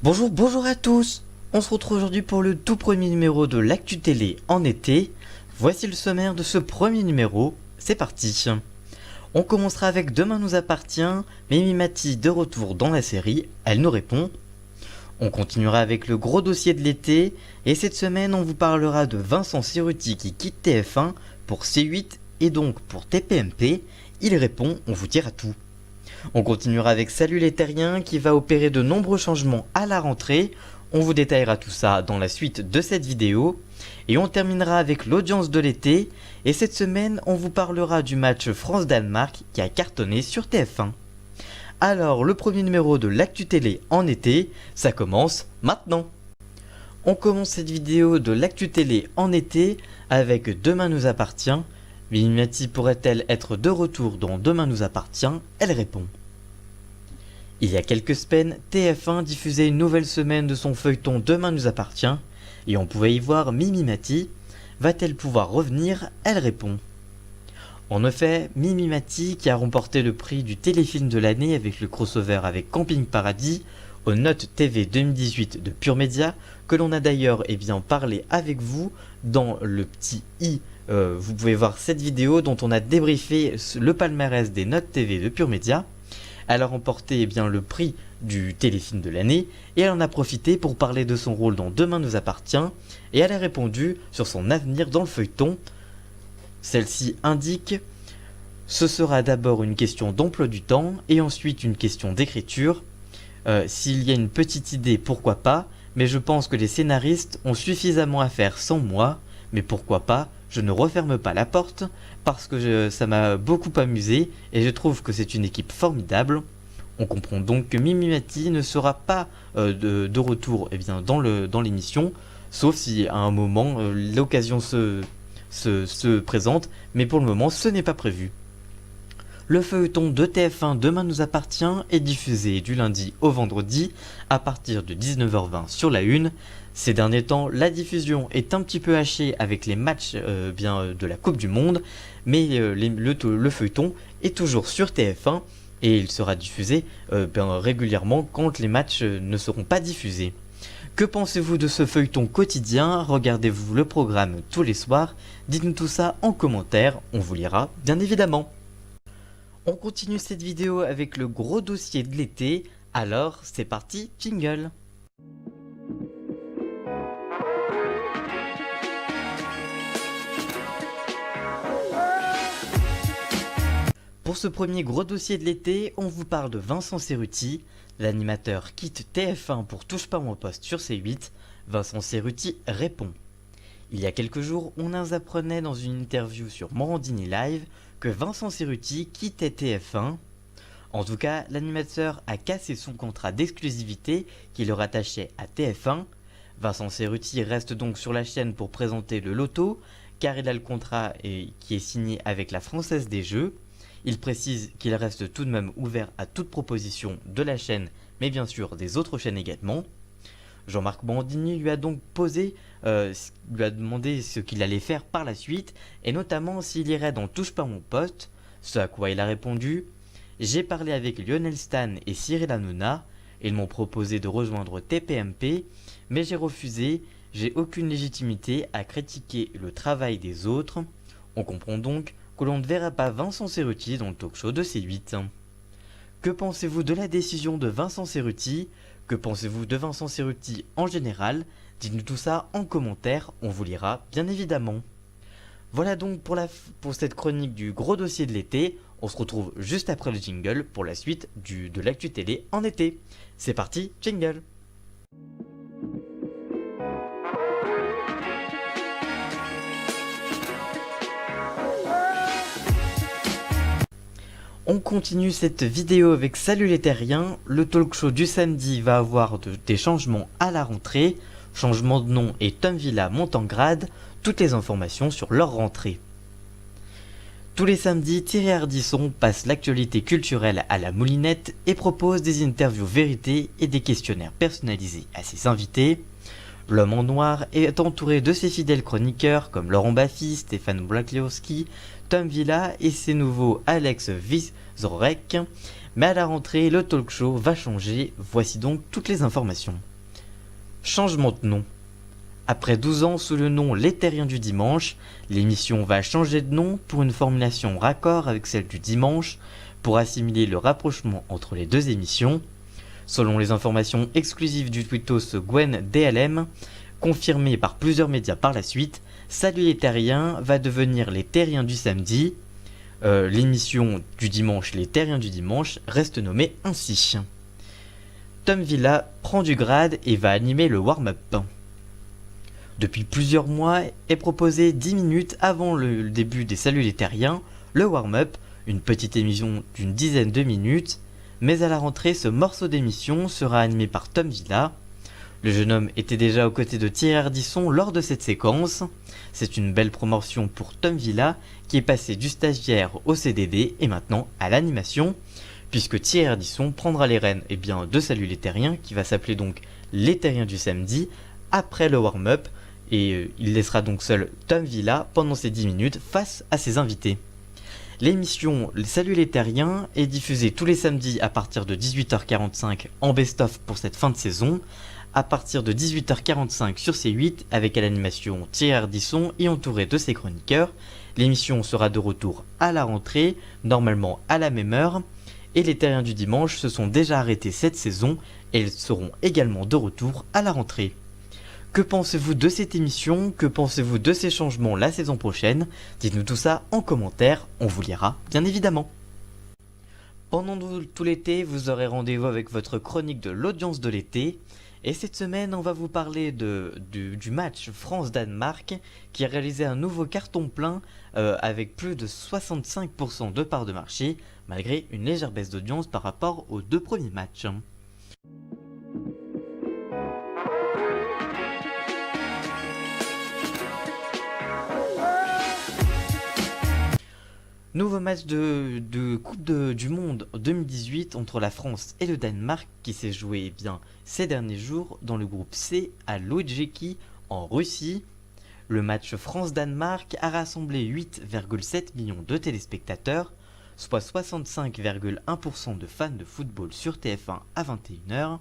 Bonjour à tous. On se retrouve aujourd'hui pour le tout premier numéro de l'Actu Télé en été. Voici le sommaire de ce premier numéro, c'est parti. On commencera avec Demain nous appartient, Mimi Mati de retour dans la série, elle nous répond. On continuera avec le gros dossier de l'été, et cette semaine on vous parlera de Vincent Cerruti qui quitte TF1 pour C8 et donc pour TPMP. Il répond, on vous dira tout. On continuera avec Salut les Terriens qui va opérer de nombreux changements à la rentrée. On vous détaillera tout ça dans la suite de cette vidéo. Et on terminera avec l'audience de l'été. Et cette semaine, on vous parlera du match France-Danemark qui a cartonné sur TF1. Alors, le premier numéro de l'Actu Télé en été, ça commence maintenant. On commence cette vidéo de l'Actu Télé en été avec Demain nous appartient. Mimi Mati pourrait-elle être de retour dans Demain nous appartient? Elle répond. Il y a quelques semaines, TF1 diffusait une nouvelle semaine de son feuilleton Demain nous appartient, et on pouvait y voir Mimi Mati. Va-t-elle pouvoir revenir? Elle répond. En effet, Mimi Mati, qui a remporté le prix du téléfilm de l'année avec le crossover avec Camping Paradis, aux Notes TV 2018 de Pure Média, que l'on a d'ailleurs parlé avec vous dans le petit i. Vous pouvez voir cette vidéo dont on a débriefé le palmarès des Notes TV de Pure Média. Elle a remporté le prix du téléfilm de l'année et elle en a profité pour parler de son rôle dans Demain nous appartient et elle a répondu sur son avenir dans le feuilleton. Celle-ci indique « Ce sera d'abord une question d'emploi du temps et ensuite une question d'écriture. S'il y a une petite idée, pourquoi pas, mais je pense que les scénaristes ont suffisamment à faire sans moi, mais pourquoi pas, je ne referme pas la porte, parce que ça m'a beaucoup amusé et je trouve que c'est une équipe formidable. » On comprend donc que Mimi Mati ne sera pas de retour dans l'émission, sauf si à un moment l'occasion se présente, mais pour le moment ce n'est pas prévu. Le feuilleton de TF1 Demain nous appartient est diffusé du lundi au vendredi à partir de 19h20 sur la 1. Ces derniers temps, la diffusion est un petit peu hachée avec les matchs de la Coupe du Monde, mais le feuilleton est toujours sur TF1 et il sera diffusé régulièrement quand les matchs ne seront pas diffusés. Que pensez-vous de ce feuilleton quotidien? Regardez-vous le programme tous les soirs? Dites-nous tout ça en commentaire, on vous lira bien évidemment. On continue cette vidéo avec le gros dossier de l'été, alors c'est parti, jingle. Pour ce premier gros dossier de l'été, on vous parle de Vincent Cerruti. L'animateur quitte TF1 pour Touche pas mon poste sur C8. Vincent Cerruti répond. Il y a quelques jours, on nous apprenait dans une interview sur Morandini Live que Vincent Cerruti quittait TF1. En tout cas, l'animateur a cassé son contrat d'exclusivité qui le rattachait à TF1. Vincent Cerruti reste donc sur la chaîne pour présenter le loto, car il a le contrat qui est signé avec la Française des Jeux. Il précise qu'il reste tout de même ouvert à toute proposition de la chaîne, mais bien sûr des autres chaînes également. Jean-Marc Morandini lui a donc lui a demandé ce qu'il allait faire par la suite, et notamment s'il irait dans Touche pas mon poste, ce à quoi il a répondu « J'ai parlé avec Lionel Stan et Cyril Hanouna, ils m'ont proposé de rejoindre TPMP, mais j'ai refusé, j'ai aucune légitimité à critiquer le travail des autres. » On comprend donc que l'on ne verra pas Vincent Cerruti dans le talk-show de C8. Que pensez-vous de la décision de Vincent Cerruti? Que pensez-vous de Vincent Cerruti en général? Dites-nous tout ça en commentaire, on vous lira bien évidemment. Voilà donc pour cette chronique du gros dossier de l'été. On se retrouve juste après le jingle pour la suite de l'actu télé en été. C'est parti, jingle! On continue cette vidéo avec Salut les Terriens. Le talk show du samedi va avoir des changements à la rentrée. Changement de nom et Tom Villa monte en grade. Toutes les informations sur leur rentrée. Tous les samedis, Thierry Ardisson passe l'actualité culturelle à la moulinette et propose des interviews vérités et des questionnaires personnalisés à ses invités. L'homme en noir est entouré de ses fidèles chroniqueurs comme Laurent Baffy, Stéphane Blaklowski, Tom Villa et ses nouveaux Alex Vizorek. Mais à la rentrée, le talk show va changer, voici donc toutes les informations. Changement de nom. Après 12 ans sous le nom Les Terriens du Dimanche, l'émission va changer de nom pour une formulation raccord avec celle du dimanche, pour assimiler le rapprochement entre les deux émissions. Selon les informations exclusives du tweetos Gwen DLM, confirmées par plusieurs médias par la suite, Salut les Terriens va devenir Les Terriens du samedi. L'émission du dimanche, Les Terriens du dimanche, reste nommée ainsi. Tom Villa prend du grade et va animer le warm-up. Depuis plusieurs mois est proposé 10 minutes avant le début des Salut les Terriens, le warm-up, une petite émission d'une dizaine de minutes, mais à la rentrée ce morceau d'émission sera animé par Tom Villa. Le jeune homme était déjà aux côtés de Thierry Ardisson lors de cette séquence. C'est une belle promotion pour Tom Villa qui est passé du stagiaire au CDD et maintenant à l'animation, puisque Thierry Ardisson prendra les rênes de Salut les Terriens, qui va s'appeler donc Les Terriens du samedi, après le warm-up, et il laissera donc seul Tom Villa pendant ces 10 minutes face à ses invités. L'émission Salut les Terriens est diffusée tous les samedis à partir de 18h45 en best-of pour cette fin de saison, à partir de 18h45 sur C8 avec à l'animation Thierry Ardisson et entouré de ses chroniqueurs. L'émission sera de retour à la rentrée, normalement à la même heure, et les Terriens du dimanche se sont déjà arrêtés cette saison et ils seront également de retour à la rentrée. Que pensez-vous de cette émission? Que pensez-vous de ces changements la saison prochaine? Dites-nous tout ça en commentaire, on vous lira bien évidemment. Pendant tout l'été, vous aurez rendez-vous avec votre chronique de l'audience de l'été. Et cette semaine, on va vous parler du match France-Danemark qui a réalisé un nouveau carton plein avec plus de 65% de part de marché, malgré une légère baisse d'audience par rapport aux deux premiers matchs. Nouveau match de Coupe du Monde 2018 entre la France et le Danemark qui s'est joué ces derniers jours dans le groupe C à Luijiki en Russie. Le match France-Danemark a rassemblé 8,7 millions de téléspectateurs, soit 65,1% de fans de football sur TF1 à 21h.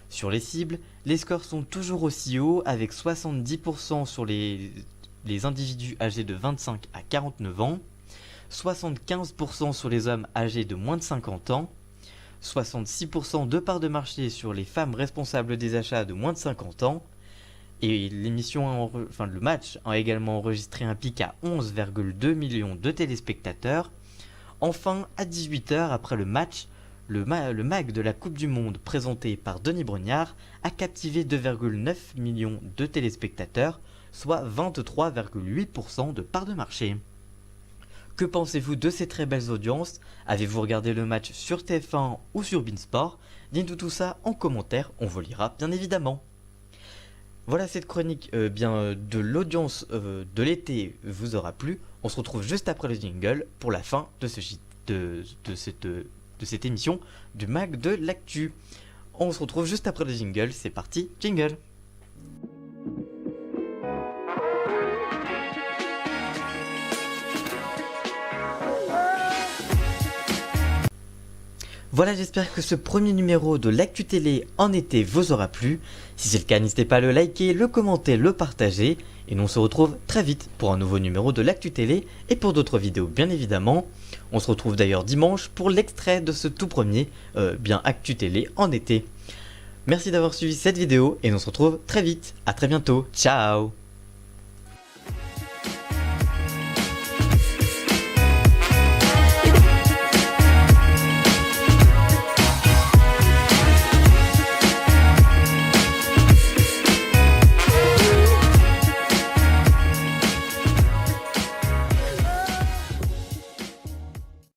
Sur les cibles, les scores sont toujours aussi hauts avec 70% sur les individus âgés de 25 à 49 ans, 75% sur les hommes âgés de moins de 50 ans, 66% de part de marché sur les femmes responsables des achats de moins de 50 ans, et le match a également enregistré un pic à 11,2 millions de téléspectateurs. Enfin, à 18h après le match, le MAG de la Coupe du Monde présenté par Denis Brognard a captivé 2,9 millions de téléspectateurs, soit 23,8% de part de marché. Que pensez-vous de ces très belles audiences? Avez-vous regardé le match sur TF1 ou sur Beansport? Dites-nous tout ça en commentaire, on vous lira bien évidemment. Voilà, cette chronique de l'audience de l'été vous aura plu. On se retrouve juste après le jingle pour la fin de cette émission du MAG de l'actu. On se retrouve juste après le jingle, c'est parti, jingle. Voilà, j'espère que ce premier numéro de l'actu télé en été vous aura plu. Si c'est le cas, n'hésitez pas à le liker, le commenter, le partager. Et nous on se retrouve très vite pour un nouveau numéro de l'actu télé et pour d'autres vidéos bien évidemment. On se retrouve d'ailleurs dimanche pour l'extrait de ce tout premier actu télé en été. Merci d'avoir suivi cette vidéo et on se retrouve très vite. À très bientôt. Ciao.